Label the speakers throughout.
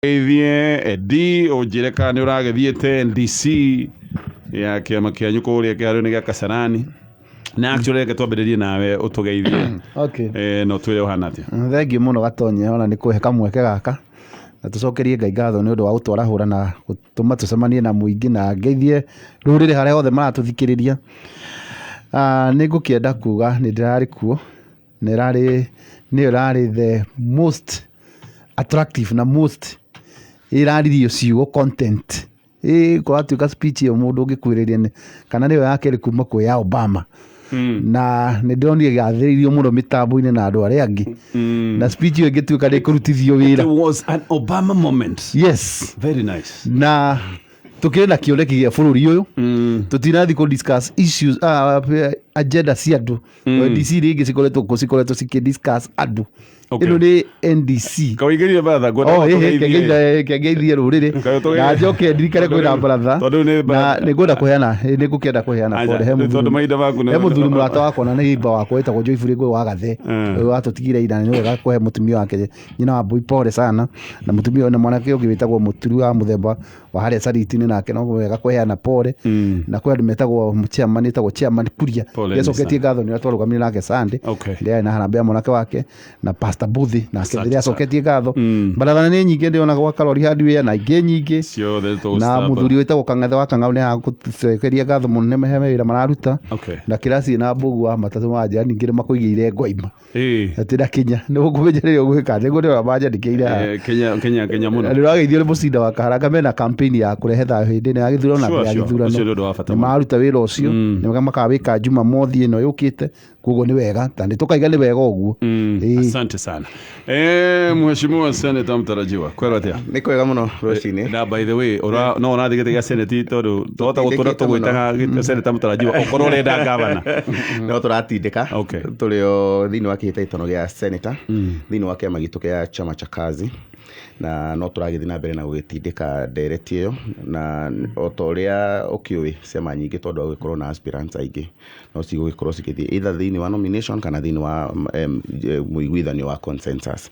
Speaker 1: Edi ojireka ni uragethiete NDC ya kiama kianyu kuria kiaru ni Kasarani na actually ke twambiririe nawe utugeithie
Speaker 2: okay
Speaker 1: no twire uhana atia
Speaker 2: thengiu muno Gatonye ona ni kuhe kamweke gaka na tucokerie Ngai ngatho ni undu wa gutwara hura na gutuma tucemanie na muingi na ngeithie rurire haria othe maratuthikiriria ni ngukienda kuga ni ndirari kuo ni rari the most attractive na most iraririo ciugo content kwa tuka speech yo mundu ngikwiriria kana niyo yake ri kuma kwa ya Obama na ni ndonire gathiririo muno mitambo-ini na andu aria angi na speech yo ngituika ri kurutithio wira.
Speaker 1: It was an Obama moment.
Speaker 2: Yes,
Speaker 1: very nice.
Speaker 2: Na tukire na kioneki gia bururi uyu tutirathi ku discuss issues agenda cia andu DC ringi cikoretwo cikidiscuss andu ino ni NDC
Speaker 1: kawigeria Mbaratha
Speaker 2: kĩgeithie rũrĩrĩ na njoke ndirikane kwĩna Mbaratha na nĩngwenda kũheana nĩngũkĩenda kũheana pole he mũthuri mũrata wakwa na nĩ imba wakwa wĩtagwo Joyfrey Ngũĩ wa Gathe ũyũ watũtigire ira nĩ wega kũhe mũtumia wake nyina wa Mbui pole sana na mũtumia ũyũ nĩ mwanake ũngĩ wĩtagwo Mũturi wa mũthemba wa harĩa Sariti-inĩ nake no wega kũheana pole na kwĩ andũ metagwo chairman wĩtagwo chairman Kuria yacoketie ngatho nĩ atwarũgamire nake Sunday ndio na harambea mwanake wake na Buthi na kĩrĩa acoketie ngatho Mbaratha nĩ nyingĩ ndĩona gwa Karori hardware na ingĩ nyingĩ na mũthuri wĩtagwo Kang'ethe wa Kang'au nĩ agũcokeria ngatho mũno nĩ mehe wĩra mararuta na kĩraci na Mbugua matatũ ma njĩra ningĩ nĩ makũigĩire ngoima atĩ na Kenya nĩ ũkũmenya rĩrĩa ũgwĩka nĩ ngũrĩra manjandĩkĩire
Speaker 1: Kenya mũno
Speaker 2: nĩ ũrageithio nĩ mũcinda wa Kaharanga mena campaign ya kũrehe thayũ hĩndĩ-inĩ ya gĩthurano na ya gĩthurano nĩ maruta wĩra ũcio nĩ makawĩka Jumamothi ĩno yũkĩte koguo ni wega tandĩ tukaiga ni wega ũguo.
Speaker 1: Asante sana mheshimiwa Senator mtarajiwa kwera atia
Speaker 3: ni kwega muno rũcinĩ
Speaker 1: na by the way no ũrathiĩ gĩtĩ gĩa Senate tondu tota gũtũra tũgwĩtaga Senator mtarajiwa okorwo ũrenda gavana
Speaker 3: no tũratindĩka tũrĩ o thĩinĩ wa kĩhĩtahĩtano gĩa Senator thĩinĩ wa kĩama gitũ kĩa chama cha kazi na no tũragĩthiĩ na mbere na gũgĩtindĩka ndereti ĩyo na o ta ũrĩa ũkĩũĩ ciama nyingĩ tondũ wa gũgĩkorwo na aspirants aingĩ no cigũgĩkorwo cigĩthiĩ either thĩinĩ wa nomination kana thĩinĩ wa mũiguithanio wa consensus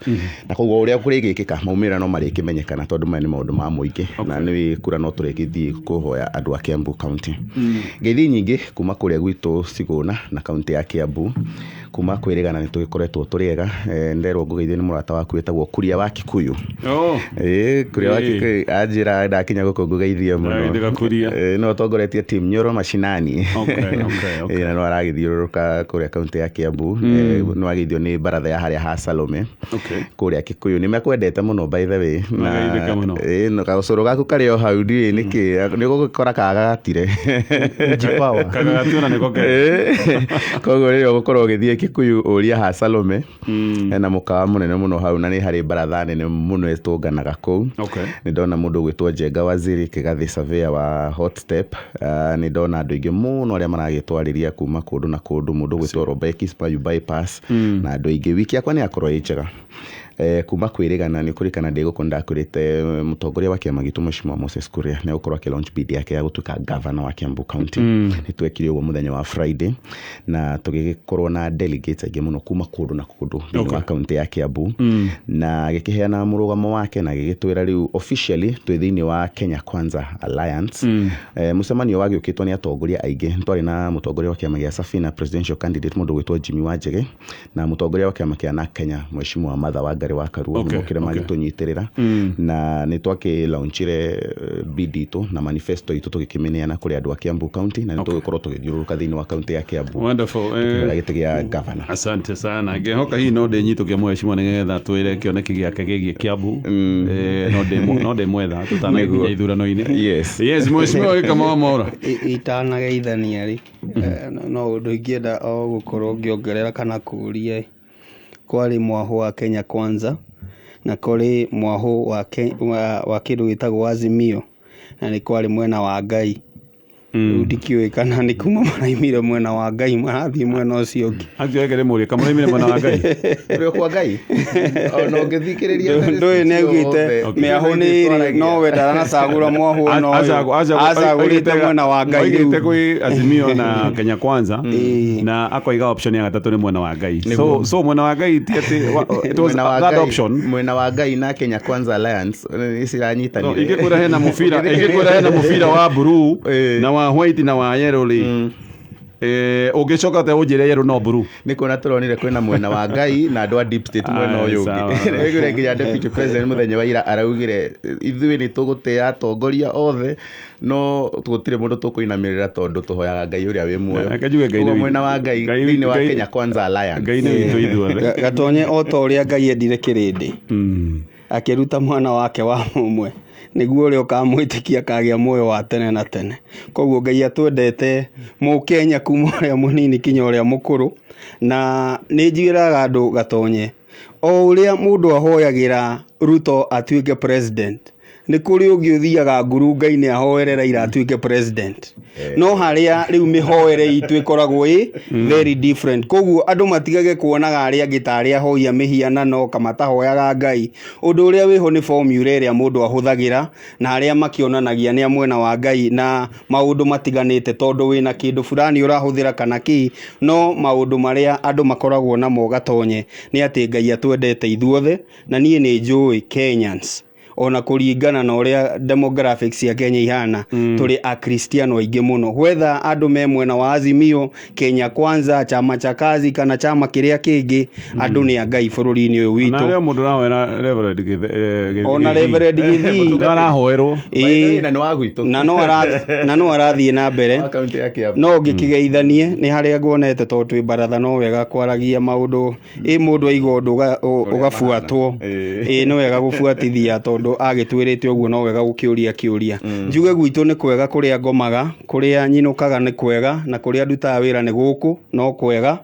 Speaker 3: na koguo ũrĩa kũrĩgĩkĩka maumĩrĩra no marĩkĩmenyekana tondũ maya nĩ maũndũ ma mũingĩ na nĩ kura no tũrĩgĩthiĩ kũhoya andũ a Kiambu County ngeithi nyingĩ kuma kũrĩa gwitũ Sigũna na kaunti ya Kiambu kuma kwĩrĩgana nĩ tũgĩkoretwo tũrĩega nderwo ngũgeithio nĩ mũrata waku wĩtagwo Kuria wa Kikuyu Kuria wa Kikuyu anjĩra ndakinya gũkũ ngũgeithie mũno no tongoretie team Nyoro Mashinani na no aragĩthiũrũrũka kũrĩa kaunti ya Kiambu no ageithio nĩ Mbaratha ya harĩa ha Salome kũrĩa Kikuyu nĩ mekwendete mũno by the way na gacũrũ gaku karĩ o hau ndiĩ nĩkĩ nĩ gũgĩkora kagatire
Speaker 1: kagationa nĩko
Speaker 3: koguo rĩrĩa ũgũkorwo ũgĩthiĩ Kikuyu ũria ha Salome na mũkawa mũnene mũno hau na nĩ harĩ Mbaratha nene mũno ĩtũnganaga kũu nĩ ndona mũndũ gwĩtwo Njenga Waziri Kĩgathĩ surveyor wa Hot Step nĩ ndona andũ aingĩ mũno arĩa maragĩtwarĩria kuma kũndũ na kũndũ mũndũ gwĩtwo Robekis bypass na andũ aingĩ wiki yakwa nĩ yakorwo ĩ njega kuma kwĩrĩgana nĩ kũrĩkana ndĩgũkorwo ndakũrĩte mũtongoria wa kĩama gitũ Mheshimiwa Moses Kuria nĩ gũkorwo akĩ-launch bid yake ya gũtuĩka governor wa Kiambu County nĩ twekire ũguo mũthenya wa Friday na tũgĩgĩkorwo na delegates aingĩ mũno kuma kũndũ na kũndũ thĩinĩ wa kaunti ya Kiambu na gĩkĩheana mũrũgamo wake na gĩgĩtwĩra rĩu officially twĩ thĩinĩ wa Kenya Kwanza Alliance mũcemanio wagĩũkĩtwo nĩ atongoria aingĩ twarĩ na mũtongoria wa kĩama gĩa Safina presidential candidate mũndũ gwĩtwo Jimmy Wanjege na mũtongoria wa kĩama kĩa na Kenya Mheshimiwa Martha Wangari wa Karua mokire magĩtũnyitĩrĩra na nĩ twakĩ-launchire bid itũ na manifesto itũ tũgĩkĩmĩneana kũrĩ andũ a Kiambu County na nĩ tũgĩkorwo tũgĩthiũrũrũka thĩinĩ wa kaunti ya Kiambu.
Speaker 1: Wonderful.
Speaker 3: Gĩtĩ gĩa governor.
Speaker 1: Asante sana. Ngĩhoka hihi no ndĩnyitũkie mheshimiwa nĩgetha twĩre kĩoneki gĩake gĩgiĩ Kiambu no ndĩmwetha tũtanakinya ithurano-inĩ. Yes mheshimiwa kama mora
Speaker 4: itanageithania rĩ no ũndũ ingĩenda o gũkorwo ngĩongerera kana kũria kwarĩ mwahũ wa Kenya Kwanza na kwarĩ mwahũ wa kĩndũ gĩtagwo Azimio na nĩ kwarĩ mwena wa Ngai ndikiũĩ kana nĩ kuma maraimire mwena wa Ngai marathiĩ mwena ũcio ũngĩ.
Speaker 1: Akĩwekere mũrĩ kamũraimire mwena wa Ngai
Speaker 3: ũrĩa kwa Ngai ona ũngĩthikĩrĩria
Speaker 4: ndũĩ nĩaugĩte mĩahũ nĩ ĩrĩ no we ndanacagũra mwahũ no acagũrĩte mwena wa Ngai rĩu
Speaker 1: oigĩte kwĩ Azimio na Kenya Kwanza na akoiga option ya gatatũ nĩ mwena wa Ngai. So mwena wa Ngai ti atĩ it was that option.
Speaker 3: Mwena wa Ngai na Kenya Kwanza Alliance iciranyitanire.
Speaker 1: Ingĩkwĩra hena mũbira wa blue na wa white na wa yellow rĩ ũngĩcoka te ũnjĩre yellow no blue.
Speaker 3: Nĩ kuona tũronire kwĩna mwena wa Ngai na andũ a deep state mwena ũyũ ũngĩ. Nĩgũre nginya deputy president mũthenya wa ira araugire ithuĩ nĩ tũgũtĩa atongoria othe no tũtirĩ mũndũ tũkũinamĩrĩra tondũ tũhoyaga Ngai ũrĩa wĩ muoyo. Mwena wa Ngai thĩinĩ wa Kenya Kwanza Alliance.
Speaker 1: Ngai nĩ witũ ithuothe.
Speaker 4: Gatonye o ta ũrĩa Ngai endire kĩrĩndĩ akĩruta mwana wake wa mũmwe nĩguo ũrĩa ũkamwĩtĩkia akagĩa muoyo wa tene na tene. Koguo Ngai atwendete Mũkenya kuma ũrĩa mũnini kinya ũrĩa mũkũrũ, na nĩ njĩraga andũ Gatonye o ũrĩa mũndũ ahoyagĩra Ruto atuĩke president nĩ kũrĩ ũngĩ ũthiaga ngurunga-inĩ ahoere Raila atuĩke president. No harĩa rĩu mĩhoere itũ ĩkoragwo very different. Koguo andũ matigage kuonaga arĩa angĩ ta arĩa ahoia mĩhianano kama tahoyaga Ngai. Ũndũ ũrĩa wĩho nĩ formula ĩrĩa mũndũ ahũthagĩra na arĩa makĩonanagia nĩ mwena wa Ngai na maũndũ matiganĩte tondũ wĩna kĩndũ fulani ũrahũthĩra kana kĩ, no maũndũ marĩa andũ makoragwo namo Gatonye nĩ atĩ Ngai atwendete ithuothe na niĩ nĩ njũĩ Kenyans ona kũringana na ũrĩa demographics ya Kenya ihana tũrĩ akristiano aingĩ mũno, whether andũ me mwena wa Azimio, Kenya Kwanza, chama cha kazi kana chama kĩrĩa kĩngĩ, andũ nĩ a Ngai bũrũri-inĩ ũyũ witũ.
Speaker 1: Na rĩo mũndũ rawera Reverend Gĩthii
Speaker 4: ona Reverend Gĩthii
Speaker 1: arahoerwo
Speaker 3: na nĩ wa gwitũ
Speaker 4: na no arathiĩ na mbere no ngĩkĩgeithanie nĩ harĩa nguonete tondũ twĩ Mbaratha no wega kwaragia maũndũ mũndũ aiga ũndũ ũgabuatwo nĩ wega gũbuatithia tondũ agĩtwĩrĩte ũguo no wega gũkĩũria njuge gwitũ nĩ kwega, kũrĩa ngomaga, kũrĩa nyinũkaga nĩ kwega, na kũrĩa ndutaga wĩra nĩ gũkũ no kwega.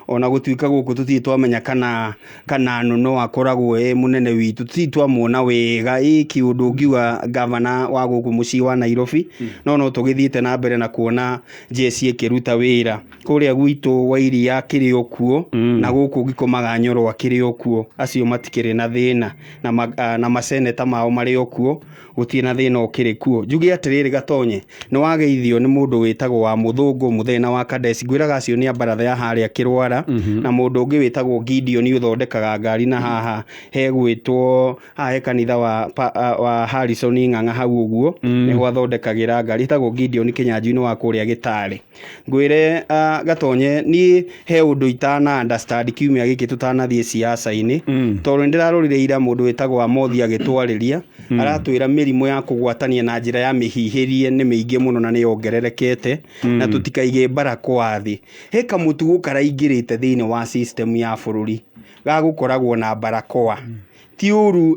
Speaker 4: Ona gũtuĩka gũkũ tũtirĩ twamenya kana no akoragwo mũnene witũ, tũtirĩ twamuona wega kĩũndũ ngiuga gavana wa gũkũ mũciĩ wa Nairobi, no tũgĩthiĩte na mbere na kuona JC ĩkĩruta wĩra kũrĩa gwitũ wa iria kĩrĩ okuo na gũkũ gĩkomaga Nyoro akĩrĩ okuo, acio matikĩrĩ na thĩna na maseneta mao marĩ okuo, gũtirĩ na thĩna ũkĩrĩ kuo. Njuge atĩrĩrĩ Gatonye, nĩ wageithio nĩ mũndũ wĩtagwo wa Mũthũngũ mũthenya wa Kadesi, ngwĩraga acio nĩ a Mbaratha ya harĩa Kĩrwara, na mũndũ ũngĩ wĩtagwo Gideon ũthondekaga ngari, na haha hegwĩtwo he kanitha wa Harrison Ng'ang'a hau ũguo nĩho athondekagĩra ngari, etagwo Gideon Kĩnyanjui-inĩ wa kũrĩa Gĩtare. Ngwĩre Gatonye niĩ he ũndũ itana understand kiumia gĩkĩ tũtanathiĩ siasa-inĩ, tondũ ndĩrarorire ira mũndũ wĩtagwo Amothi agĩtwarĩria aratwĩra mĩrimũ ya kũgwatania na njĩra ya mĩhihĩrie nĩ mĩingĩ mũno na nĩ yongererekete na tũtikaige barakoa thĩ. He kamũtugo karaingĩrĩte thĩinĩ wa system ya bũrũri gagũkoragwo na barakoa tiuru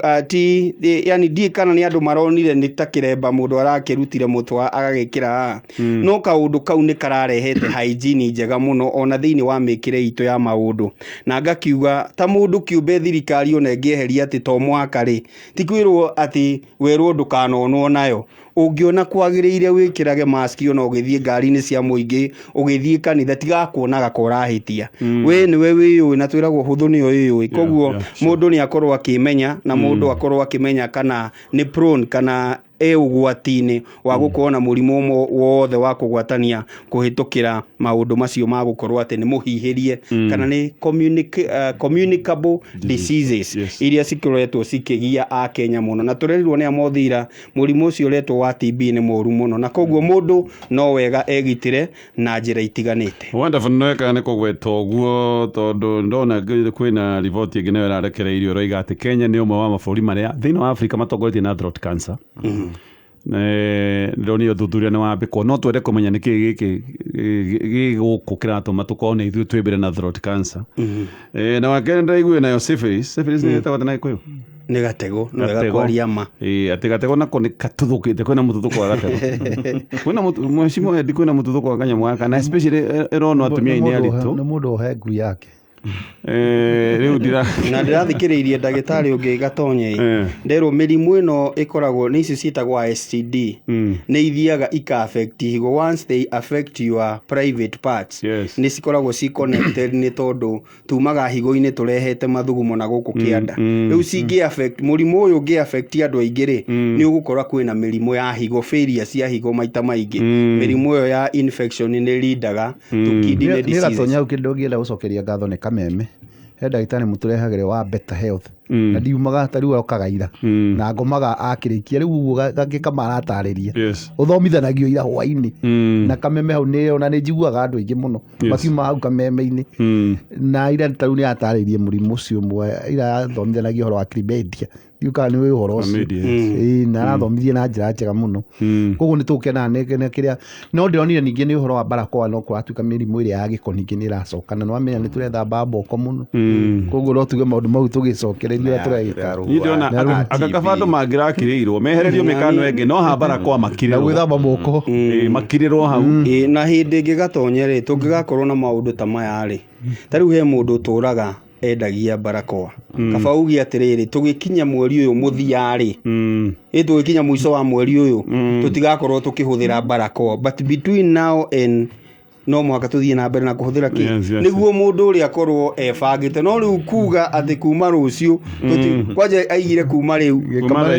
Speaker 4: yani ndiĩ kana nĩ andũ maronire nĩ ta kĩremba mũndũ arakĩrutire mũtwe agagĩkĩra no kaũndũ kau nĩ kararehete hygiene njega mũno ona thĩinĩ wa mĩkĩre itũ ya maũndũ, na ngakiuga ta mũndũ kĩũmbe thirikari ona ĩngĩeheria atĩ to mwaka rĩ ti kwĩrwo atĩ werwo ndũkanonwo nayo, ũngĩona kwagĩrĩire wĩkĩrage mask ona ũgĩthiĩ ngari-inĩ cia mũingĩ, ũgĩthiĩ kanitha tigakuonaga korahĩtia we nĩwe wĩyũĩ na twĩragwo hũthũ nĩyo wĩyũĩ. Koguo mũndũ nĩ akorwo akĩmenya na mũndũ akorwo akĩmenya kana nĩ prone kana ũgwati-inĩ wa gũkorwo na mũrimũ wothe wa kũgwatania kũhĩtũkĩra maũndũ macio ma gũkorwo atĩ nĩ mũhihĩrie kana nĩ communicable diseases iria cikoretwo cikĩgia a Kenya mũno, na tũrerirwo nĩ Amothira mũrimũ ũcio ũretwo wa TB nĩ mũru mũno, na koguo mũndũ no wega egitĩre na njĩra itiganĩte.
Speaker 1: Wonderful, no weka nĩ kũgweta ũguo tondũ ndona kwĩna riboti ĩngĩ nayo ĩrarekereirio ĩroiga atĩ Kenya nĩ ũmwe wa mabũrũri marĩa thĩinĩ wa Afrika matongoretie na throat cancer. Ndoni ũthuthuria nĩ wambĩkwo no twende kũmenya nĩkĩ gĩkĩ gũkũ kĩratũma tũkorwo nĩ ithuĩ twĩ mbere na throat cancer. Na wakene ndaiguĩ nayo syphilis nĩ ĩtagwo na Gĩkũyũ
Speaker 4: nĩ gatego no wega kwaria ma
Speaker 1: atĩ gatego nako nĩ katuthũkĩte, kwĩna mũtuthũko wa gatego kwĩna mwecimu endi kwĩna mũtuthũko wa kanyamũ gaka na especially ĩronwo atumia-inĩ aritũ
Speaker 2: nĩ mũndũ ohe ngui yake
Speaker 1: Riu
Speaker 4: na ndirathikiriirie ndagĩtarĩ ũngĩ gatonye nderwo mĩrimũ ĩno ĩkoragwo nĩ icio ciĩtagwo STD nĩ ithiaga ika-affect higo. Once they affect your private parts nĩ cikoragwo ci connected nĩ tondũ tumaga higo-inĩ tũrehete mathugumo na gũkũ kĩanda. Rĩu cingĩ affect mũrimũ ũyũ ũngĩ affect andũ aingĩ rĩ nĩ ũgũkora kwĩna mĩrimũ ya higo, failure cia higo maita maingĩ. Mĩrimũ ĩyo ya infection nĩ lindaga to kidney disease.
Speaker 2: Nĩ gatonya kĩndũ ngĩenda gũcokeria ngatho nĩ kameme. He ndagĩtarĩ mũtũrehagĩre wa Better Health na ndiumaga ta rĩu okaga ira na ngomaga akĩrĩkia rĩu ũguo gangĩka maratarĩria ũthomithanagio ira hwainĩ na kameme hau nĩ ona nĩ njiguaga andũ aingĩ mũno makiuma hau kameme-inĩ na ira ta rĩu nĩ atarĩrie mũrimũ ũcio ũmwe ira athomithanagio ũhoro wa chlamydia yuka nĩ ũhoro ũcio na arathomithia na njĩra njega mũno. Koguo nĩ tũkenaga nĩ kĩrĩa no ndĩronire ningĩ nĩ ũhoro wa barakoa no kũratuĩka mĩrimũ ĩrĩa ya gĩko ningĩ nĩ ĩracoka na nĩwamenya nĩ tũrethamba mboko mũno. Koguo no tuge maũndũ mau tũgĩcokereria ũrĩa tũreka.
Speaker 1: Niĩ ndĩrona agakaba andũ mangĩrakirĩirwo mehererio mĩkano ĩngĩ no ha barakoa makirĩrwo
Speaker 2: gwĩthamba moko
Speaker 1: makirĩrwo hau.
Speaker 4: Na hĩndĩ ĩngĩ gatonye rĩ tũngĩgakorwo na maũndũ ta maya rĩ ta rĩu he mũndũ ũtũraga endagia barakoa kaba ugi atĩrĩrĩ tũgĩkinya mweri ũyũ mũthia rĩ tũgĩkinya mũico wa mweri ũyũ tũtigakorwo tũkĩhũthĩra barakoa, but between now and no mwaka tuthiĩ na mbere na kũhũthĩra nĩguo mũndũ ũrĩa akorwo ebangĩte. No rĩu kuga atĩ kuma rũciũ kwanja aigire kuma rĩu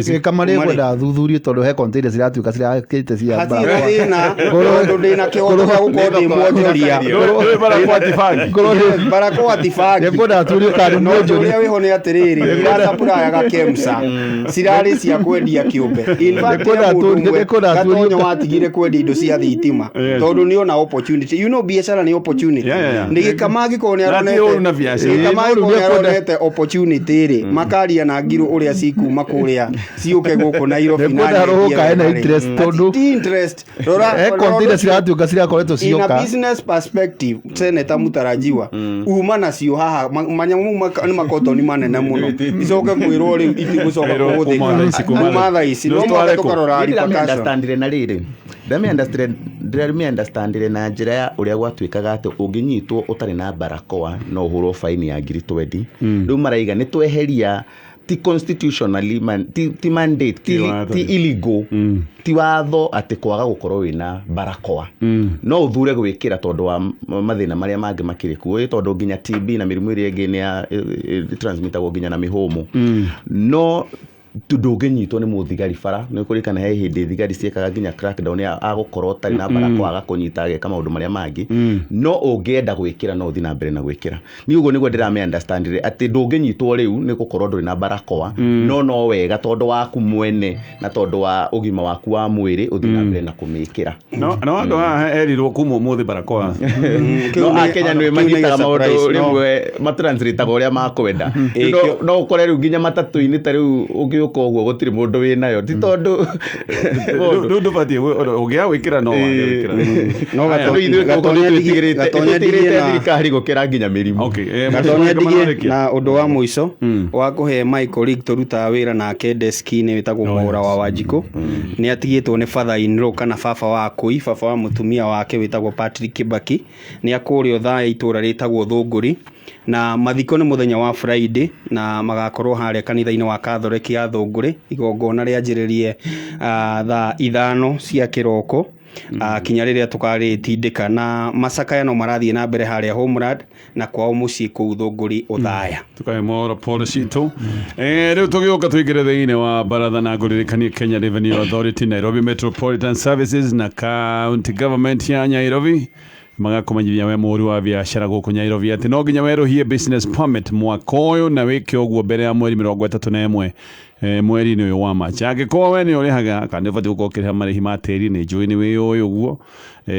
Speaker 2: gĩkamarĩ kwenda thuthurie tondũ he containers ciratuĩka cirakĩte cia
Speaker 4: tondũ ndĩna kĩhoto gĩa gũkorwo ndĩ mwonjoria barakoa tibangi ũrĩa wĩho nĩ atĩrĩrĩ iracapurayaga KEMSA cirarĩ cia kwendia kĩũmbe. In fact Gatonya watigire kwendia indo cia thitima tondũ nĩ ona opportunity. You know biashara ni opportunity. Ni gikamagi ko ni aronete opportunity ri makaria na ngiro uria cikuma kuria ciuke guku Nairobi
Speaker 2: na rohoka interest tondu
Speaker 4: interest
Speaker 2: rora container ciratuka cirakoretwo cioka.
Speaker 4: In a business perspective Senator Mutarajiwa uma nacio haha manyamu ni makotoni manene muno icoke kwirwo ri itigucoka kuguthika kuma thaa ici no mwaka tukarora
Speaker 3: understandire na riri ndame understandire na njira ya uria gwatuikaga ati unginyitwo utari na barakoa no hurwo fine ya 20 riu maraiga ni tweheria ti constitutionally ti mandate ti illegal ti watho ati kwaga gukorwo wina barakoa no uthure gwikira tondu wa mathina maria mangi makiri kuo tondu nginya TB na mirimu iria ingi ni ya transmitagwo nginya na mihumu no ndũngĩnyitwo nĩ mũthigari bara nĩ kũrĩkana he hĩndĩ thigari ciekaga nginya crackdown ya agũkorwo tarĩ na barakoa agakũnyita ageka maũndũ marĩa mangĩ no ũngĩenda gwĩkĩra no ũthiĩ na mbere na gwĩkĩra. Niĩ ũguo nĩguo ndĩrame understand atĩ ndũngĩnyitwo rĩu nĩ gũkorwo ndũrĩ na barakoa no wega tondũ waku mwene na tondũ wa ũgima waku wa mwĩrĩ ũthiĩ na mbere na kũmĩkĩra.
Speaker 1: No andũ haha erirwo kuma ũmũthĩ barakoa
Speaker 3: no Akenya nĩ manyitaga maũndũ rĩmwe matranslate ũrĩa makwenda no ũkore rĩu nginya matatũ-inĩ ta rĩu koguo gutiri mundu winayo ti tondu
Speaker 1: ndu batie ugia wikira no
Speaker 4: Gatonya
Speaker 3: thirikari gukira nginya mirimu.
Speaker 4: Gatonya na undu wa muico wa kuhe Michael Rick turutaga wira nake deski-inĩ witagwo Mwaura wa Wanjikũ ni atigitwo ni father in law kana baba wa kũi baba wa mutumia wake witagwo Patrick Kibaki ni akurio thaya itura ritagwo Thũngũri na mathiko nĩ muthenya wa Friday na magakorwo harĩa kanitha-inĩ wa Catholic ya Thũngũri igongona rĩanjĩrĩrie thaa 5 cia kĩroko kinya rĩrĩa tũkarĩtindĩka na macakayano marathiĩ na mbere harĩa Homeland na kwao mũciĩ kũu Thũngũri ũthaya
Speaker 1: tukaimora policy tu rĩu tũgĩũka tũingĩre thĩinĩ wa Mbaratha na ngũririkanie Kenya Revenue Authority, Nairobi Metropolitan Services na County Government ya Nairobi magakomanyithia we mũhũri wa biacara gũkũ Nairobi atĩ no nginya werũhie business permit mwaka ũyũ na wĩke ũguo mbere ya mweri 31 mweri-inĩ ũyũ wa Machi. Angĩkorwo we nĩ ũrĩhaga kana ũbatiĩ gũkorwo ũkĩrĩha marĩhi ma tĩri nĩ njũĩ nĩ wĩ ũguo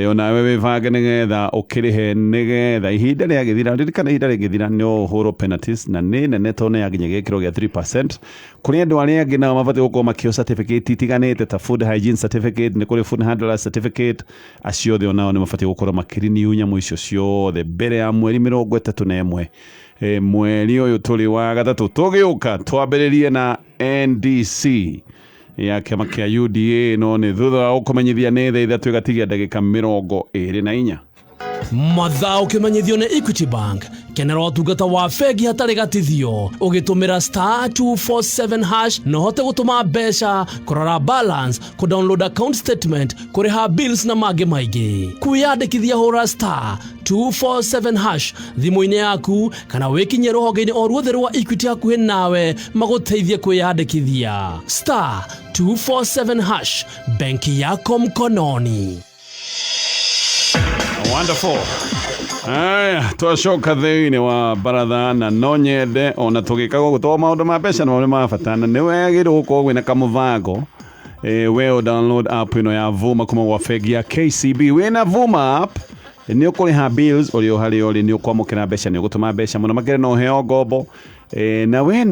Speaker 1: onawe wĩbange nĩgetha ũkĩrĩhe nĩgetha ihinda rĩagĩthira ririkana ihinda rĩgĩthira nĩ ũhũrwo penalties na nĩ nene tondũ yakinya gĩkĩro gĩa 3%. Kũrĩ andũ arĩa angĩ nao mabatiĩ gũkorwo makĩo certificate itiganĩte ta food hygiene certificate nĩ kũrĩ food handler certificate acio othe onao nĩ mabatiĩ gũkorwo makĩrenew nyamũ icio ciothe mbere ya mweri 31 mweri ũyũ tũrĩ wa gatatũ. Tũgĩũka twambĩrĩrie na NDC ya kĩama kĩa UDA no nĩ thutha wa gũkũmenyithia nĩ thaa ithatũ ĩgatigia ndagĩka 24 mathaa ũkĩmenyithio nĩ Equity Bank
Speaker 5: kenera ũtungata wa bengi hatarĩ gatithio ũgĩtũmĩra *247# no hote gũtũma mbeca, kũrora balance, download account statement, kũrĩha bills na mangĩ maingĩ. Kwĩyandĩkithia hũra *247# thimũ-inĩ yaku kana wĩkinye rũhonge-inĩ o ruothe rwa Equity hakuhĩ nawe magũteithie kwĩyandĩkithia. *247#, benki yako mkononi.
Speaker 1: Wonderful. Aya, twacoka thĩinĩ wa Mbaratha na no nyende ona tũgĩkaga gũtoma maũndũ ma mbeca na maũndũ ma bata na nĩ wagĩrĩirwo gũkorwo wĩna kamũbango we download app ĩno ya Vuma kuma gwa bengi ya KCB. Wĩna Vuma app nĩ ũkũrĩha bills ũrĩ harĩa ũrĩ, nĩ ũkwamũkĩra mbeca, nĩ ũgũtũma mbeca mũno makĩria no ũheo ngombo. Na we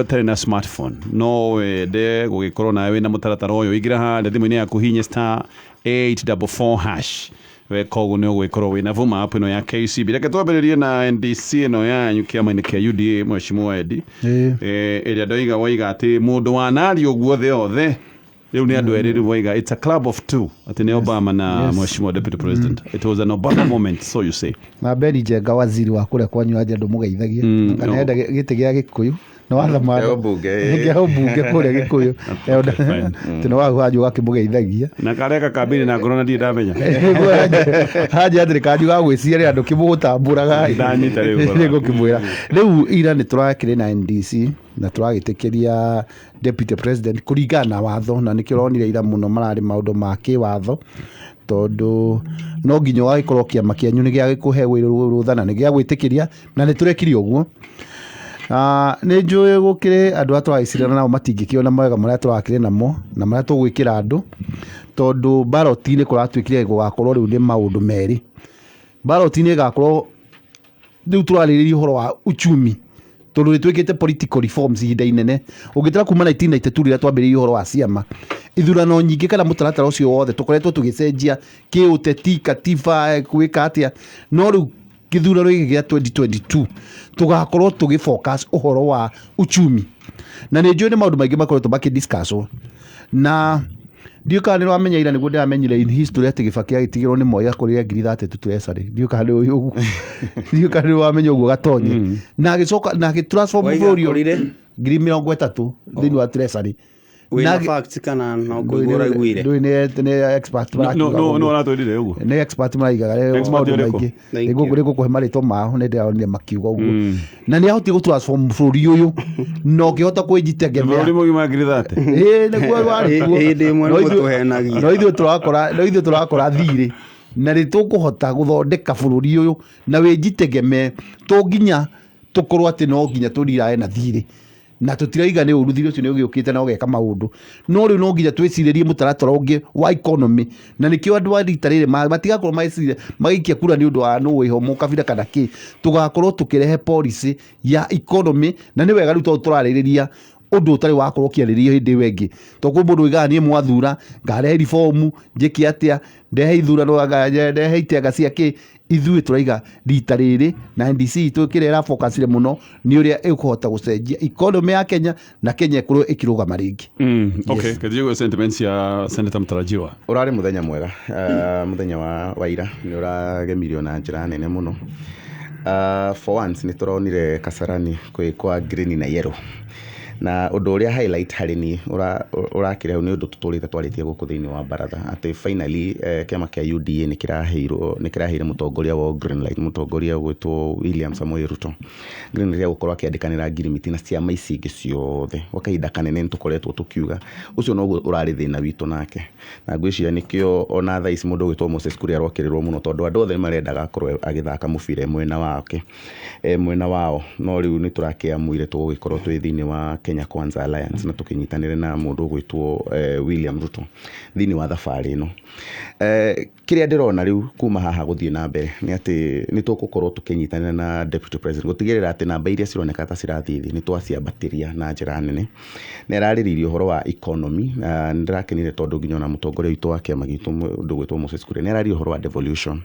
Speaker 1: ũtarĩ na smartphone no wende gũgĩkorwo nawe wĩna mũtaratara ũyũ, ingĩra harĩa thimũ-inĩ yaku hihinya *844# we koguo nĩ ũgwĩkorwo wĩna Vuma app ĩno ya KCB. Reke twambĩrĩrie na NDC ĩno yanyu kĩama-inĩ kĩa UDA, Mheshimiwa Edi, ĩrĩa ndoiga waiga atĩ mũndũ wanaria ũguo thĩ yothe rĩu nĩ andũ erĩ waiga it's a club of two, atĩ nĩ Obama na Mheshimiwa Deputy President. It was an Obama moment, so you say. Na
Speaker 2: Beni Njenga waziri wa kũrĩa kwanyu aje andũ mũgeithagie kana enda gĩtĩ gĩa Gĩkũyũ no wathamana ngia bunge kũrĩa Gĩkũyũ tino wanyu gakĩmũgeithagia na
Speaker 1: kareka kambini na ngoro na ndiĩ ndamenya
Speaker 2: haja thirikari wa gwĩciria andũ kĩmũgũtambũraga
Speaker 1: ndanyita rĩu
Speaker 2: gũkĩmwĩra rĩu ira nĩ tũrakĩrĩ na NDC na tũragĩtĩkĩria Deputy President kũringana na watho, na nĩkĩo ũronire ira mũno mararĩ maũndũ ma kĩwatho tondũ no nginya wagĩkorwo kĩama kĩanyu nĩ gĩa gĩkũhe rũtha na nĩ gĩa gwĩtĩkĩria na nĩ tũrekire ũguo. Nĩ njũĩ gũkĩrĩ andũ arĩa tũragĩcirana nao matingĩkĩona mawega marĩa tũrakĩrĩ namo na marĩa tũgwĩkĩra andũ, tondũ ballot-inĩ kũratuĩkire gũgakorwo rĩu nĩ maũndũ merĩ. Ballot-inĩ ĩgakorwo rĩu tũrarĩrĩria ũhoro wa uchumi tondũ nĩtwĩkĩte political reforms ihinda inene. Ũngĩtara kuma 1992 rĩrĩa twambĩrĩirie ũhoro wa ciama, ithurano nyingĩ kana mũtaratara ũcio wothe tũkoretwo tũgĩcenjia kĩũteti, katiba, gwĩka atĩa, no rĩu gĩthurano gĩkĩ gĩa 2022 tũgakorwo tũgĩfocus ũhoro wa uchumi, na nĩ njũĩ nĩ maũndũ maingĩ makoretwo makĩdiscusswo. Na ndiũka nĩ wamenya ira nĩguo ndĩramenyire in history atĩ Kibaki agĩtigĩrwo nĩ Moi akũrĩa ngiri 33 treasury. Ndiũka nĩ ũguo ndiũka nĩ wamenya ũguo gatonye na agĩcoka na agĩtransform bũrũri ngiri 30 thĩinĩ wa treasury.
Speaker 4: Na facts kana no kũigũra iguire
Speaker 2: nĩ expert
Speaker 1: no aratwĩrire ũguo
Speaker 2: nĩ expert maigaga maũndũ maingĩ nĩ gũkũhe marĩtwa mao nĩ ndĩronire makiuga ũguo na nĩ ahotire gũtransform bũrũri ũyũ no kĩhota kwĩjitegemea
Speaker 1: bũrũri mũgima ngiri 30
Speaker 2: nĩguo warĩ no ithuĩ tũrakora thirĩ na nĩ tũkũhota gũthondeka bũrũri ũyũ na wĩjitegemee to nginya tũkorwo atĩ no nginya tũrirae na thirĩ na tũtiraiga nĩ ũru thirĩ ũcio nĩ ũgĩũkĩte na ũgeka maũndũ, no rĩu no nginya twĩcirĩrie mũtaratara ũngĩ wa economy, na nĩkĩo andũ a rita rĩrĩ matigakorwo magĩciria magĩikia kura nĩ ũndũ wa nũũ wĩho mũkabira kana kĩ, tũgakorwo tũkĩrehe policy ya economy. Na nĩ wega rĩu tũrarĩrĩria ũndũ ũtarĩ wakorwo ũkĩarĩrĩrio hĩndĩ ĩyo ĩngĩ, tondũ kwĩ mũndũ ũigaga niĩ mwathura ngarehe reform njĩke atĩa ndehe ithurano ndehe itenga ciakĩ. Ithuĩ tũraiga rita rĩrĩ na NDC twĩkĩrera focusire mũno nĩ ũrĩa ĩkũhota gũcenjia economy ya Kenya na Kenya ĩkorwo ĩkĩrũgama rĩngĩ.
Speaker 1: Okay, kĩthĩgwo sentiments ya Senator Mtarajiwa.
Speaker 3: Ũrarĩ mũthenya mwega, mũthenya wa ira nĩ ũragemirio na njĩra nene mũno. For once nĩ tũronire Kasarani kwa green na yellow. Na ũndũ ũrĩa highlight harĩ ni ũrakĩrĩ hau nĩ ũndũ tũtũrĩte twarĩtie gũkũ thĩinĩ wa Mbaratha atĩ finally kĩama kĩa UDA nĩ kĩraheire mũtongoria wa green light, mũtongoria gwĩtwo William Samoei Ruto green light ya gũkorwo akĩandĩkanĩra ngirimiti na ciama ici ingĩ ciothe kwa kahinda kanene. Nĩ tũkoretwo tũkiuga ũcio no ũrarĩ thĩna witũ nake, na ngwĩciria nĩkĩo ona thaa ici mũndũ gwĩtwo Moses Kuria arokĩrĩrwo mũno tondũ andũ othe marendaga akorwo agĩthaka mũbira mwena wake mwena wao, no rĩu nĩ tũrakĩamũire tũgũgĩkorwo twĩ thĩinĩ wa Kenya Kwanza Alliance na tũkĩnyitanĩra na mũndũ gwĩtwo William Ruto thĩinĩ wa thabarĩ ĩno. Kĩrĩa ndĩrona rĩu kuma haha gũthiĩ na mbere nĩ atĩ nĩ tũgũkorwo tũkĩnyitanĩra na Deputy President gũtigĩrĩra atĩ namba iria cironeka ta cirathiĩ thĩ nĩ twaciambatĩria na njĩra nene. Na ĩrarĩrĩirie ũhoro wa economy, nĩ ndĩrakenire tondũ nginya ona mũtongoria witũ wa kĩama gitũ mũndũ gwĩtwo Moses Kuria nĩ ararĩrĩria ũhoro wa devolution,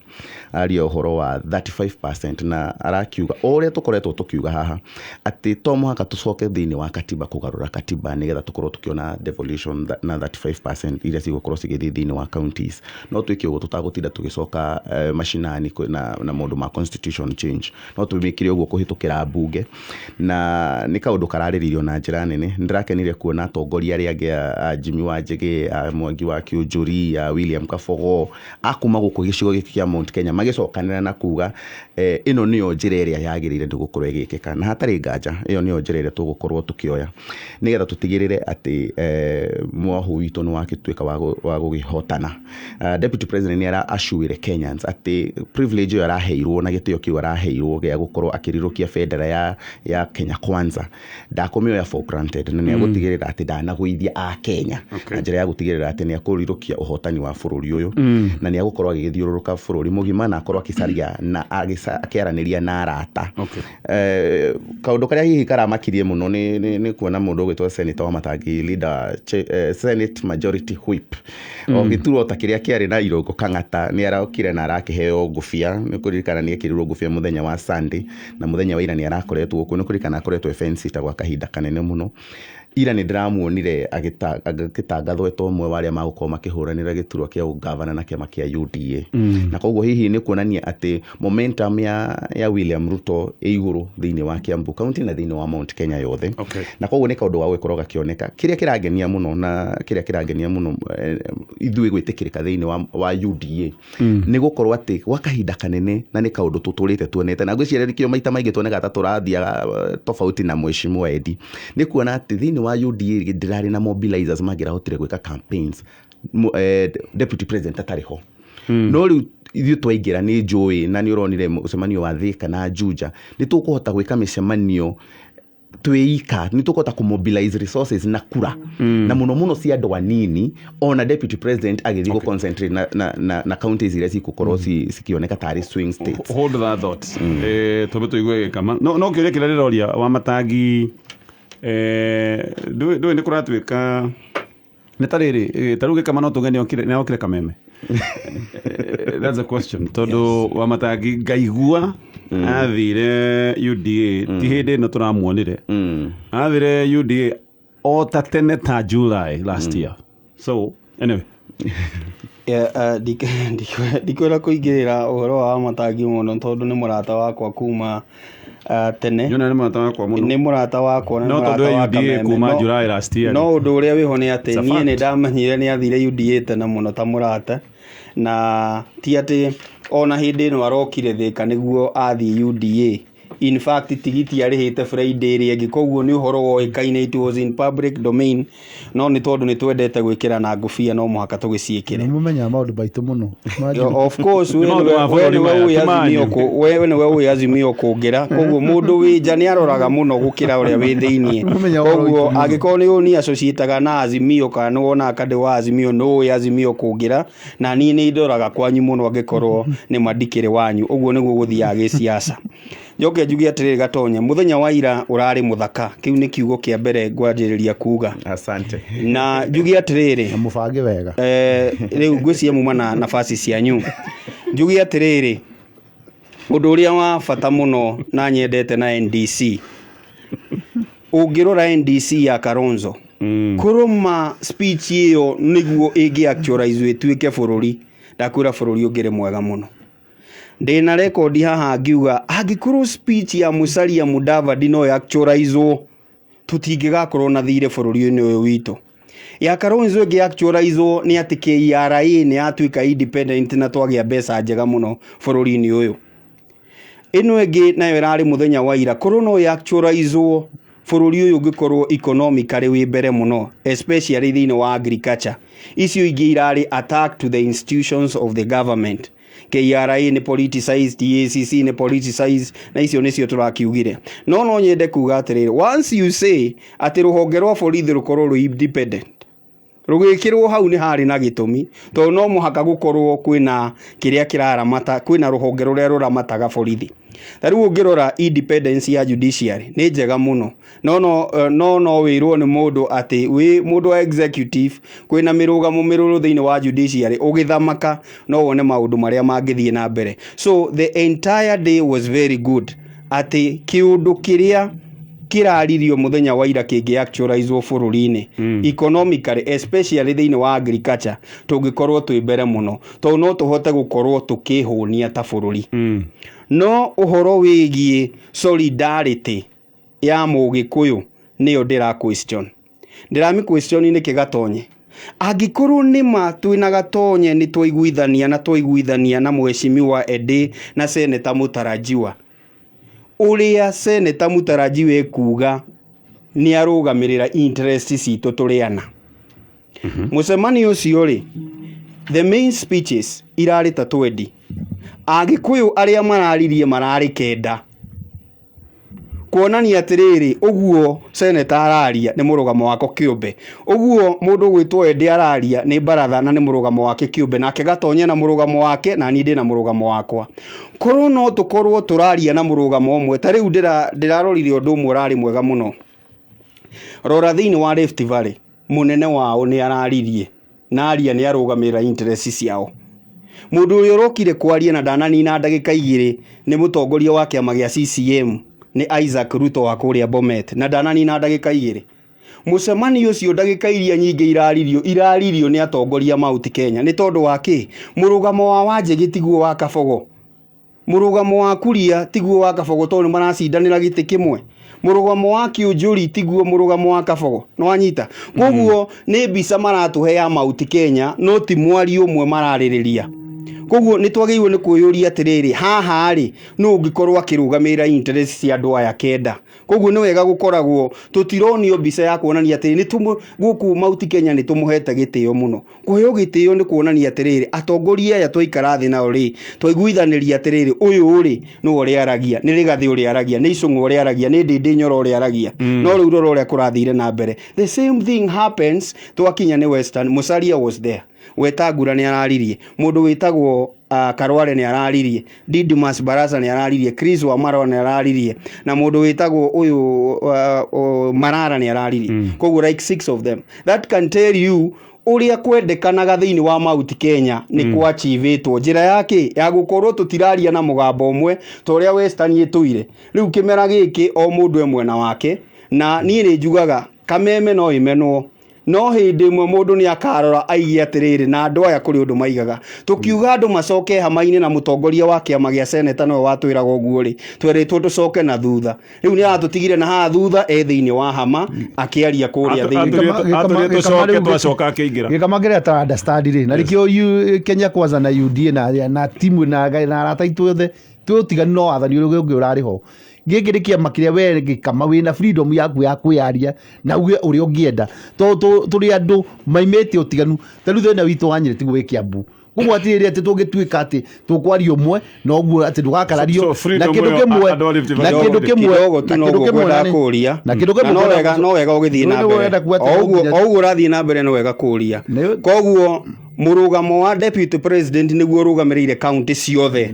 Speaker 3: ararĩrĩria ũhoro wa 35% na arakiuga o ũrĩa tũkoretwo tũkiuga haha atĩ to mũhaka tũcoke thĩinĩ wa katiba katiba kugarura katiba nigetha tukorwo tukiona devolution na 35% iria cigũkorwo cigĩthiĩ thĩinĩ wa counties no twĩke ũguo tũtagũtinda tũgĩcoka mashinani na maũndũ ma constitution change no twĩmĩkire ũguo kũhĩtũkĩra mbunge na nĩ kaũndũ kararĩrĩirio na njĩra nene ndĩrakenire kuona atongoria arĩa angĩ Jimmy Wanjigi Mwangi wa Kĩũnjũri William Kabogo akuma gũkũ gĩcigo gĩkĩ kĩa Mount Kenya magĩcokanĩra na kuga ĩno nĩyo njĩra ĩrĩa yagĩrĩire ndĩgũkorwo ĩgĩkĩka na hatarĩ nganja ĩyo nĩyo njĩra ĩrĩa tũgũkorwo tukĩoya nigetha tũtigĩrĩre atĩ mwahu witũ nĩ wakĩtuĩka wa gũgĩhotana. Deputy President nĩ araassuire Kenyans atĩ privilege ĩyo araheirwo na gĩtĩo kĩu araheirwo gĩa gũkorwo akĩrirũkia bendera ya Kenya Kwanza ndakũmĩoya for granted na nĩ agũtigĩrĩra atĩ ndanagũithia a Kenya na njĩra ya gũtigĩrĩra atĩ nĩ akũrirũkia ũhotani wa bũrũri ũyũ na nĩ agũkorwo agĩthiũrũrũka bũrũri mũgima na akorwo akĩcaria na akĩaranĩria na arata. Kaũndũ karĩa hihi karamakirie mũno nĩ kuona mũndũ ũgwĩtwo Senator wa Matangi leader Senate Majority Whip ogĩturwo ta kĩrĩa kĩarĩ na irũngo Kang'ata nĩ araokire na arakĩheo ngũbia nĩ kũririkana nĩ ekĩrirwo ngũbia mũthenya wa Sunday na mũthenya wa ira nĩ arakoretwo gũkũ nĩ kũririkana akoretwo fence ta gwa kahinda kanene mũno. Ira nĩ ndĩramuonire agĩtangathwo ũmwe wa arĩa magũkorwo makĩhũranĩra gĩturwa kĩa ũgavana na kĩama kĩa UDA na koguo hihi nĩ kuonania atĩ momentum ya William Ruto ĩ igũrũ thĩinĩ wa Kiambu County na thĩinĩ wa Mount Kenya yothe na koguo nĩ kaũndũ ga gũkorwo gakĩoneka kĩrĩa kĩrangenia mũno ithuĩ gwĩtĩkĩrĩka thĩinĩ wa UDA nĩ gũkorwo atĩ gwa kahinda kanene na nĩ kaũndũ tũtũrĩte tuonete na ngwĩciria maita maingĩ tuoneka ta tũrathiaga tofauti na Mheshimiwa Edi nĩ kuona atĩ thĩinĩ wa UDA ndĩrarĩ na mobilizers mangĩrahotire gwĩka campaigns Deputy President atarĩ ho no rĩu ithuĩ twaingĩra nĩ njũĩ na nĩ ũronire mũcemanio wa Thika na Juja nĩ tũkũhota gwĩka mĩcemanio twĩika nĩ tũkũhota kũmobilize resources na kura na mũno cia andũ anini ona Deputy President agĩthiĩ go concentrate na counties iria cigũkorwo cikioneka tarĩ swing states.
Speaker 1: Hold that thought tũbe tũigue kama no kĩũria kĩrĩa ndĩroria wa Matangi ndũĩ nĩ kũratuĩka nĩ tarĩrĩ tarũge kama no tũgeni okire kameme. That's a question tondũ wa Matangi ngaigua athire UDA ti hĩndĩ ĩno tũramuonire athire UDA o ta tene ta July last year so anyway
Speaker 4: ndikwĩra kũingĩrĩra ũhoro wa Matangi mũno tondũ nĩ mũrata wakwa kuma tene
Speaker 1: nĩ mũrata wakwa mũno
Speaker 4: nĩ mũrata wakwa
Speaker 1: no tondũ UDA kuma July last year
Speaker 4: no ũndũ ũrĩa wĩho nĩ atĩ niĩ nĩ ndamenyire nĩ athire UDA tene mũno ta mũrata na ti atĩ ona hĩndĩ ĩno arokire Thika nĩguo athiĩ UDA in fact tigiti arĩhĩte Friday ĩrĩa ĩngĩ koguo nĩ ũhoro woĩkaine it was in public domain no nĩ tondũ nĩ twendete gwĩkĩra na ngũbia no mũhaka tũgĩciĩkĩre
Speaker 2: nĩ mũmenyaga maũndũ maitũ mũno
Speaker 4: of course wewe nĩwe ũĩ Azimio kũngĩra koguo mũndũ wĩ nja nĩ aroraga mũno gũkĩra ũrĩa wĩ thĩinĩ koguo angĩkorwo nĩ ũni associateaga na Azimio kana wona akadĩ wa Azimio no ũĩ Azimio kũngĩra na niĩ nĩ ndoraga kwanyu mũno angĩkorwo nĩ mandikĩrĩ wanyu ũguo nĩguo gũthiaga gĩciaca njoke njuge atĩrĩrĩ Gatonya mũthenya wa ira ũrarĩ mũthaka kĩu nĩ kiugo kĩa mbere ngwanjĩrĩria kuga
Speaker 3: asante
Speaker 4: na njuge atĩrĩrĩ
Speaker 2: mũbange wega
Speaker 4: rĩu ngwĩciria muma na nafasi cianyu njuge atĩrĩrĩ ũndũ ũrĩa wa bata mũno na nyendete na NDC ũngĩrora NDC ya Kalonzo kũrũma speech ĩyo nĩguo ĩngĩ-actualize ĩtuĩke bũrũri ndakwĩra bũrũri ũngĩrĩ mwega mũno ndĩna rekondi haha ngiuga angĩkorwo speech ya Musalia Mudavadi no actualize tũtingĩgakorwo na thirĩ bũrũri-inĩ ũyũ witũ ya Kalonzo ĩngĩ-actualize nĩ atĩ KRA nĩ yatuĩka independent na twagĩa mbeca njega mũno bũrũri-inĩ ũyũ ĩno ĩngĩ nayo ĩrarĩ mũthenya wa ira korwo no actualize bũrũri ũyũ ũngĩkorwo economically wĩ mbere mũno especially thĩinĩ wa agriculture icio ingĩ irarĩ attack to the institutions of the government KRA nĩ politicized EACC nĩ politicized na icio nĩcio tũrakiugire no nyende kuga atĩrĩrĩ once you say atĩ rũhonge rwa borithi rũkorwo rũ independent rũgĩkĩrwo hau nĩ harĩ na gĩtũmi tondũ no mũhaka gũkorwo kwĩna kĩrĩa kĩraramata kwĩna rũhonge rũrĩa rũramataga borithi tarĩu ũngĩrora independence ya judiciary nĩ njega mũno no wĩrwo nĩ mũndũ atĩ wĩ mũndũ wa executive kwĩna mĩrũgamo mĩrũrũ thĩinĩ wa judiciary ũgĩthamaka no wone maũndũ marĩa mangĩthiĩ na mbere so the entire day was very good atĩ kĩũndũ kĩrĩa kiraririo muthenya wa ira kingi actualizewo bururi-ini economically especially thiini wa agriculture tungikorwo twi mbere muno to no tuhote gukorwo tukihunia ta bururi no uhoro wigie solidarity ya mugikuyu niyo ndira question ni kigatonye angikorwo nima twina gatonye ni twaiguithania na mheshimiwa Edi na Senator Mutarajiwa uria Senator Mutarajiwa ekuga ni arugamirira interest citu turiana mucemanio ucio ri the main speeches irari ta 20 agikuyu aria mararirie marari kenda kuonania atiriri uguo Senator araria ni murugamo wako kiumbe uguo mundu gwitwo Edi araria ni Mbaratha na ni murugamo wake kiumbe nake gatonye na murugamo wake na ni ndi na murugamo wakwa korwo no tukorwo turaria na murugamo umwe ta riu ndirarorire undu umwe urari mwega muno rora thiini wa Rift Valley munene wao ni araririe na aria ni arugamira interest ciao mundu uyu urokire kwaria na ndananina ndagika 2 ni mutongoria wa kiama gia CCM ni Isaac Ruto wa kuria Bomet na ndananina ndagika 2 mucemanio ucio ndagika iria nyingi iraririo ni atongoria Mount Kenya ni tondu waki murugamo wa Wanjigi tiguo wa Kabogo murugamo wa Kuria tiguo wa Kabogo tondu maracindanira giti kimwe murugamo wa Kiunjuri tiguo murugamo wa Kabogo no anyita koguo ni mbica maratuhe ya Mount Kenya no ti mwari umwe maraririria koguo ni twagirwo ni kuyuria atiriri haha ri no ungikorwo akirugamira interest cia andu aya kenda koguo ni wega gukoragwo tutironio mbica ya kuonania atiri ni guku Mount Kenya ni tumuhete gitio muno kuheo gitio ni kuonania atiriri atongoria aya twaikara thi nao ri twaiguithaniria atiriri uyu ri no uri aragia ni Rigathi uri aragia ni Icung'u uri aragia ni Ndindi Nyoro uri aragia no riu roro uri kurathire na mbere the same thing happens twakinya ni Western Musalia was there Wetangula ni araririe mundu witagwo Karware ni araririe Didmus Barasa ni araririe Chris Wamarwa ni araririe na mundu witagwo uyu Marara ni araririe koguo like 6 of them that can tell you uria kwendekanaga thiini wa Mount Kenya ni kwa achievitwo njira yake ya gukorwo tutiraria na mugambo umwe to uria Western ituire riu kimera giki o mundu emwe na wake na nie ni njugaga kameme no imenwo no hindi imwe mundu ni akarora aigie atiriri na andu aya kuri undu maigaga tukiuga andu macoke hamaini na mutongoria wa kiama gia Senator no watwiraga uguo ri tweritwo tucoke na thutha riu ni aratutigire na ha thutha thiini wa hama akiaria kuria thiini
Speaker 1: tucoke twacoka akiingira
Speaker 2: gikamagire ta understand ri na rikio Kenya Kwanza na UDA na timu na arata itwothe tutigani no athani ungi urari ho gikiri kiama kiria we gikama wina freedom yaku ya kwiaria na uge uri ungienda turi andu maimete utiganu tariu thina witu wanyire tigu wi Kiambu koguo atiriri ati tungituika ati tukwaria umwe no guo ati ndugakarario na kindu kimwe no wega ugithie na mbere oguo urathie na mbere no wega kuria koguo murugamo wa deputy president niguo rugamirire county ciothe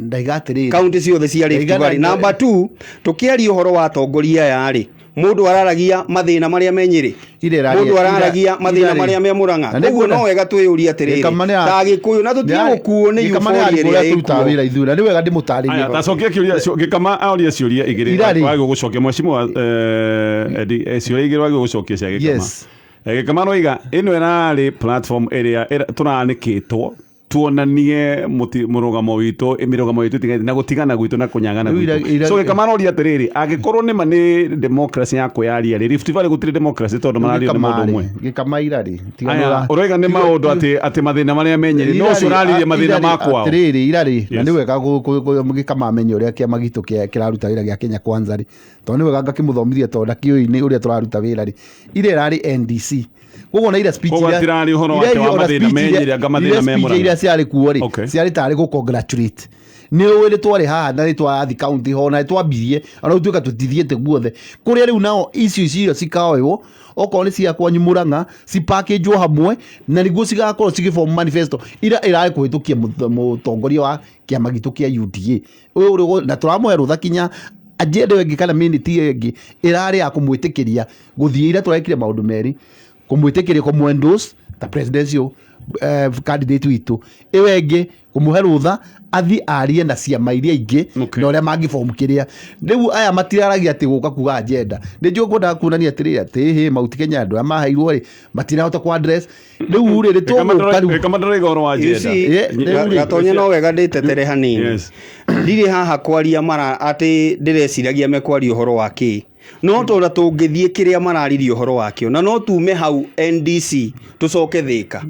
Speaker 2: cia Rift Valley number 2 tukiaria uhoro wa atongoria yari mundu araragia mathina maria menyiri mundu araragia mathina maria me Murang'a koguo no wega twiyuria atiriri ta Gikuyu na tutigukuo ni yufori iria tutawira ithura ni wega ndimutaririe
Speaker 1: tacokia kiuria gikama auria ciuria igiri wagi gucokia mwecimu Edi ciuria igiri wagi gucokia cia gikama gikama no iga ino erari platform area turanikitwo tuonanie murugamo witu imirugamo witu tigati na gutigana gwitu na kunyangana gwitu so gikama ri atiriri agikorwo ni mani democracy ya kuyaria Rift Valley gutiri democracy tondu mararia ni mundu mwe
Speaker 2: gikama irari
Speaker 1: tigana urega ni maundu ati mathina maria menyeri no curaririe mathina makwa
Speaker 2: atiriri irari na ni wega gikama amenye uria kiama gitu kiraruta wira gia Kenya Kwanza ri tondu ni wega ngakimuthomithia tondu ndakio-ini uria turaruta wira ri ire irari NDC koguo na ira speech
Speaker 1: ira uhoro wake wa mathina menyeri anga mathina me Murang'a
Speaker 2: ira ciari kuo ri ciari tari ku congratulate ni wele twari haha na ri twathi county ho na twambirie ana tuika tutithiete guothe kuria riu nao icio cikaoyo okorwo ni cia kwanyu Murang'a ci package hamwe na niguo cigakorwo cigiform manifesto ira irae kuhitukia mutongoria wa kiama gitu kia UDA uyu na turamuhe rutha kinya agenda wengi kana minute yengi irari ya kumwitikiria guthie ira turekire maundu meri kumwitikiria kumwendorse ta presidential candidate witũ ĩwe ĩngĩ kũmũhe rũtha athi arie na ciama iria ingĩ na ũrĩa mangĩbomu kĩrĩa rĩu aya matiraragia atĩ gũka kuga agenda nĩ njũĩ ngwendaga kuonania atĩrĩrĩ atĩ Mount Kenya andũ arĩa maheirwo rĩ matirahota ku address rĩu rĩrĩ
Speaker 4: Gatonya no wega ndĩtetere hanini ndirĩ haha kwaria mara atĩ ndĩreciragia mekwaria ũhoro wa kĩ no tũra tũngĩthiĩ kĩrĩa mararirie ũhoro wakĩo na no tume hau NDC tũcoke Thĩka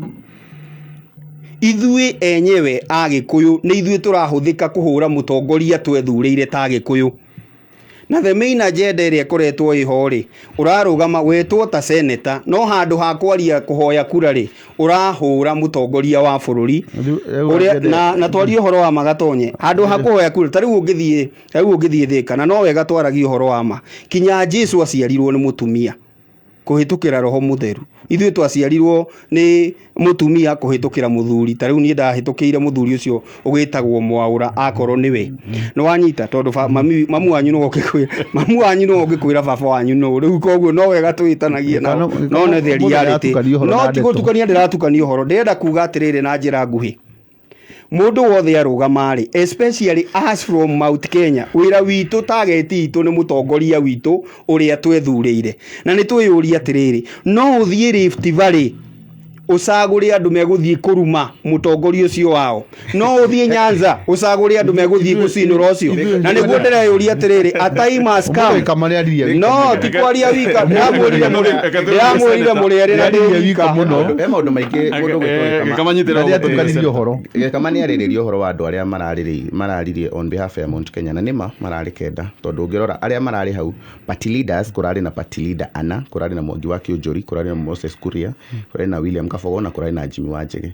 Speaker 4: ithuĩ enyewe Agĩkũyũ nĩ ithuĩ tũrahũthĩka kũhũra mũtongoria twethurĩire ta Agĩkũyũ na the main agenda ĩrĩa ĩkoretwo ĩho rĩ ũrarũgama wetwo ta senator no handũ ha kwaria kũhoya kura rĩ ũrahũra mũtongoria wa bũrũri ũrĩa na twarie ũhoro wa Magatonye handũ ha kũhoya kura ta rĩu ũngĩthiĩ Thĩka na no wega twaragie ũhoro wa ma kinya Jesu aciarirwo nĩ mũtumia kũhĩtũkĩra roho mũtheru ithuĩ twaciarirwo nĩ mũtumia kũhĩtũkĩra mũthuri ta rĩu niĩ ndahĩtũkĩire mũthuri ũcio ũgĩtagwo Mwaũra akorwo nĩwe nĩ wanyita tondũ mamu wanyu no ũngĩkwĩra baba wanyu no rĩu koguo no wega twĩtanagie no ne the reality no tigũtukania ndĩratukania ũhoro ndĩrenda kuga atĩrĩrĩ na njĩra nguhĩ mũndũ wothe arũgamarĩ especially us from Mount Kenya wĩra witũ target itũ nĩ mũtongoria witũ ũrĩa twethurĩire na nĩ twĩyũria atĩrĩrĩ no ũthiĩ Rift Valley ũcagũre andũ megũthiĩ kũruma mũtongoria ũcio wao no ũthiĩ Nyanza ũcagũre andũ megũthiĩ gũcinũra ũcio na nĩguo ndĩreyũria atĩrĩrĩ a time has come no tikwaria wika ndĩramwĩrire mũrĩarĩ na ndĩwika
Speaker 3: mũno he maũndũ maingĩ mũndũ gĩkamaniarĩrĩria ũhoro wa andũ arĩa mararirie on behalf ya Mount Kenya na nĩma mararĩ kenda tondũ ũngĩrora arĩa mararĩ hau party leaders kũrarĩ na party leader ana kũrarĩ na Mwangi wa Kĩũnjũri kũrarĩ na Moses Kuria kũrarĩ na William Kabogo na kũrarĩ na Jimmy Wanjigi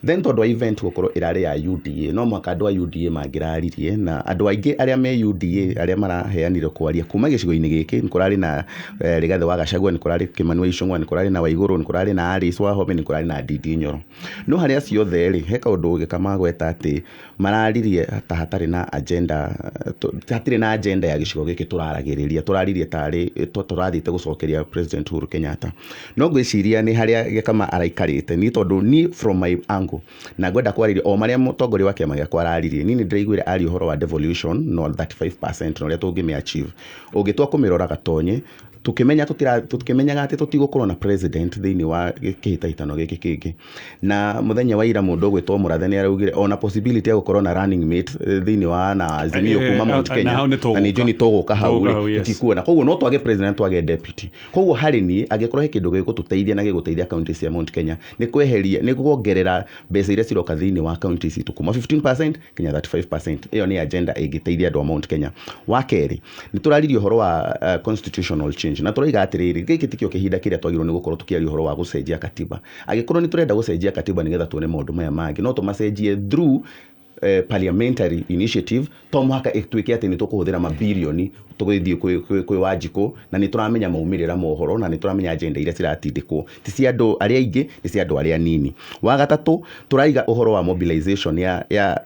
Speaker 3: then tondũ wa event gũkorwo ĩrarĩ ya UDA no mwaka andũ a UDA mangĩraririe na andũ aingĩ arĩa me UDA arĩa maraheanire kwaria kuma gĩcigo-inĩ gĩkĩ nĩ kũrarĩ na Rigathĩ wa Gachagua nĩ kũrarĩ Kimani wa Ichung'wa nĩ kũrarĩ na Waigũrũ nĩ kũrarĩ na Alice Wahome nĩ kũrarĩ na Ndindi Nyoro no harĩa ciothe rĩ he kaũndũ gĩkamagweta atĩ mararirie ta hatarĩ na agenda hatirĩ na agenda ya gĩcigo gĩkĩ tũraririe tarĩ tũrathiĩte gũcokeria President Uhuru Kenyatta no ngwĩciria nĩ harĩa gĩkama araikarĩte ni tondũ ni from my angle na ngwenda kwarĩria o marĩa mũtongoria wa kĩama gĩakwa araririe ni ndĩraiguire ari ũhoro wa devolution no 35% na ũrĩa tũngĩme achieve ũngĩtwa kũmĩrora Gatonye tukimenyaga atĩ tutigũkorwo na president thĩinĩ wa kĩhĩtahĩtano gĩkĩ kĩngĩ na mũthenya wa ira mũndũ ũgwĩtwo Mũrathe nĩ araugire ona possibility ya gũkorwo na running mate thĩinĩ wa na Azimio kuma Mount Kenya na nĩ njoni tũgũka hau tutikuona koguo no twage president twage deputy koguo harĩ niĩ angĩkorwo he kĩndũ gĩgũtũteithia na gĩgũteithia county cia Mount Kenya nĩ kweheria nĩ kuongerera mbeca iria ciroka thĩinĩ wa county citũ kuma 15% kinya 35% ĩyo nĩ agenda ĩngĩteithia andũ a Mount Kenya wa kerĩ nĩ tũraririe ũhoro wa constitutional change na tũroiga atĩrĩrĩ gĩkĩ tikĩo kĩhinda kĩrĩa twagĩrĩirwo nĩ gũkorwo tũkĩaria ũhoro wa gũcenjia katiba angĩkorwo nĩ tũrenda gũcenjia katiba nĩgetha tuone maũndũ maya mangĩ no tũmacenjie through parliamentary initiative to mũhaka ĩtuĩke atĩ nĩ tũkũhũthĩra mabilioni tũgĩthiĩ kwĩ Wanjikũ na nĩ tũramenya maumĩrĩra mohoro na nĩ tũramenya agenda iria ciratindĩkwo ti cia andũ arĩa aingĩ nĩ cia andũ arĩa nini wa gatatũ tũraiga ũhoro wa mobilization ya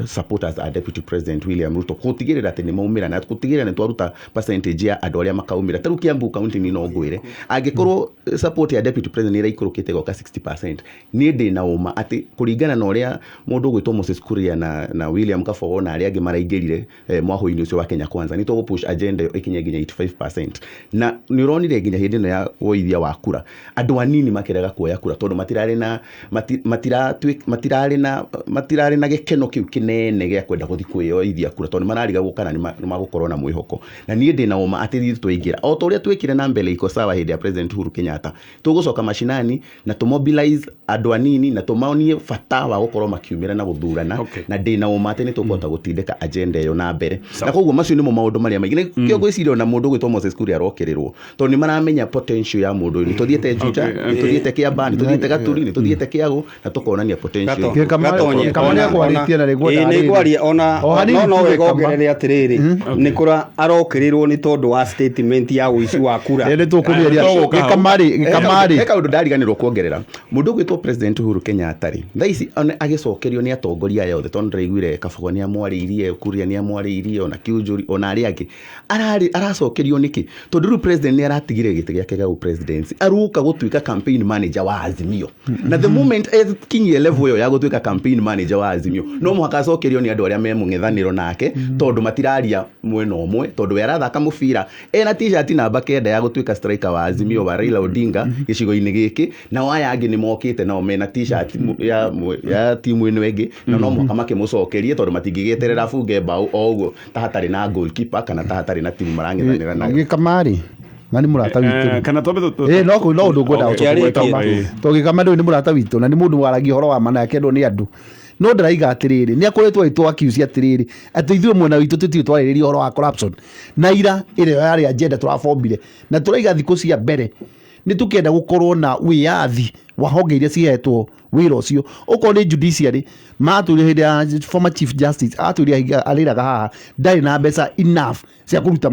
Speaker 3: supporters a deputy president William Ruto gũtigĩrĩra atĩ nĩ maumĩra na gũtigĩrĩra nĩ twaruta percentage ya andũ arĩa makaumĩra tarĩu Kiambu county ni no ngwĩre angĩkorwo support ya deputy president nĩ ĩraikũrũkĩte goka 60% niĩ ndĩ na ũma atĩ kũringana na ũrĩa mũndũ ũgwĩtwo Moses Kuria na William Kabogo na arĩa angĩ maraingĩrire mwahũ-inĩ ũcio wa Kenya Kwanza nĩ tũgũpush agenda ikinya nginya 85% na nĩ ũronire nginya hĩndĩ ĩno ya woithia wa kura andũ anini makĩrega kuoya kura tondũ matirarĩ na gĩkeno kĩu kĩnene gĩa kwenda gũthiĩ kuoithia kura tondũ marariga gũkana nĩ magũkorwo na mwĩhoko na niĩ ndĩ na ũma atĩ thiĩ tũingĩra o ta ũrĩa twĩkire na mbele iko sawa hĩndĩ ya President Uhuru Kenyatta tũgũcoka mashinani na tũmobilize andũ anini na tũmaonie bata wa gũkorwo makiumĩra na gũthurana na ndĩ na ũma atĩ nĩ tũkũhota gũtindĩka agenda ĩyo na mbere na koguo macio nĩmo maũndũ marĩa maingĩ kĩo gwĩciria na mũndũ ũgwĩtwo Moses Kuria arokererwo tondũ nĩ maramenya potential ya mũndũ ũyũ nĩ tũthiĩte Juja nĩ tũthiĩte Kiambaa nĩ tũthiĩte Gaturi nĩ tũthiĩte Kiagu na tũkonania potential
Speaker 2: Kamonĩa kwarĩtie na
Speaker 4: nĩgwaria ona no wĩgongerere atĩrĩrĩ nĩ kũra arokererwo nĩ tondũ wa statement ya ũici wa kura
Speaker 2: nĩ tũkũmĩaria gĩkamarĩ
Speaker 3: kaũndũ ndariganĩrwo kuongerera mũndũ ũgwĩtwo President Uhuru Kenyatta rĩ thaa ici agĩcokerio nĩ atongoria yothe ndaiguire Kabogo nĩ amwarĩirie, Kuria nĩ amwarĩirie, ona Kiunjuri ona arĩa angĩ aracokerio nĩkĩ? Tondũ rĩu president nĩ aratigire gĩtĩ gĩake gĩa presidency, aruka gũtuĩka campaign manager wa Azimio, na the moment kinyie level ĩyo ya gũtuĩka campaign manager wa Azimio no mũhaka acokerio nĩ andũ arĩa me mũng'ethanĩro nake, tondũ matiraria mwena ũmwe, tondũ we arathaka mũbira ena t-shirt namba 9 ya gũtuĩka striker wa Azimio wa Raila Odinga gĩcigo-inĩ gĩkĩ, na waya angĩ nĩ mokĩte nao mena t-shirt ya timu ĩno ĩngĩ, na no mũhaka makĩmũcokerie tondũ matingĩgĩeterera bunge mbaũ o ũguo ta hatarĩ na goalkeeper kana ta hatarĩ na timu marang'ethanĩra nayo.
Speaker 2: Gĩkamari na nĩ mũrata witũ
Speaker 1: kana twambe
Speaker 2: no ũndũ ngwenda tũgĩkama ndũĩ nĩ mũrata witũ na nĩ mũndũ waragia ũhoro wa mana akendwo nĩ andũ, no ndaraiga atĩrĩrĩ nĩ akoretwo agĩtwo accuse atĩrĩrĩ atĩ ithuĩ mwena witũ tũtirĩ twarĩrĩria ũhoro wa corruption na ira ĩrĩa yarĩ agenda tũrabombire, na tũraiga thikũ cia mbere nĩ tũkĩenda gũkorwo na wĩyathi wa honge iria cihetwo wĩra ũcio. Okorwo nĩ judiciary matũire hĩndĩ ya former chief justice atũire arĩraga haha ndarĩ na mbeca enough cia kũruta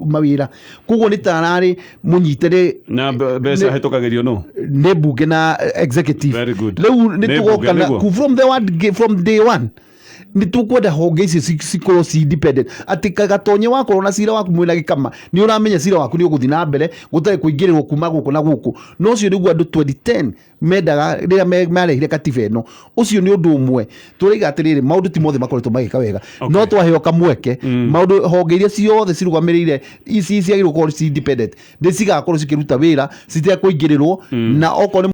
Speaker 2: mawĩra, koguo nĩ tararĩ mũnyitĩre
Speaker 1: na mbeca hetũkagĩrio no
Speaker 2: nĩ mbunge na executive.
Speaker 1: Rĩu
Speaker 2: nĩ tũgoka from day one nĩ tũkwenda honge ici cikorwo ci independent, atĩ gatonye wakorwo na cira waku mwĩna Gĩkama nĩ ũramenya cira waku nĩ ũgũthiĩ na mbere gũtarĩ kũingĩrĩrwo kuma gũkũ na gũkũ. No ũcio nĩguo andũ 2010 mendaga rĩrĩa marehire katiba ĩno, ũcio nĩ ũndũ ũmwe tũraiga atĩrĩrĩ maũndũ ti mothe makoretwo magĩka wega, no twaheo kamweke maũndũ honge iria ciothe cirũgamĩrĩire ici ciagĩrĩirwo gũkorwo ci independent nĩ cigakorwo cikĩruta wĩra citekũingĩrĩrwo, na okorwo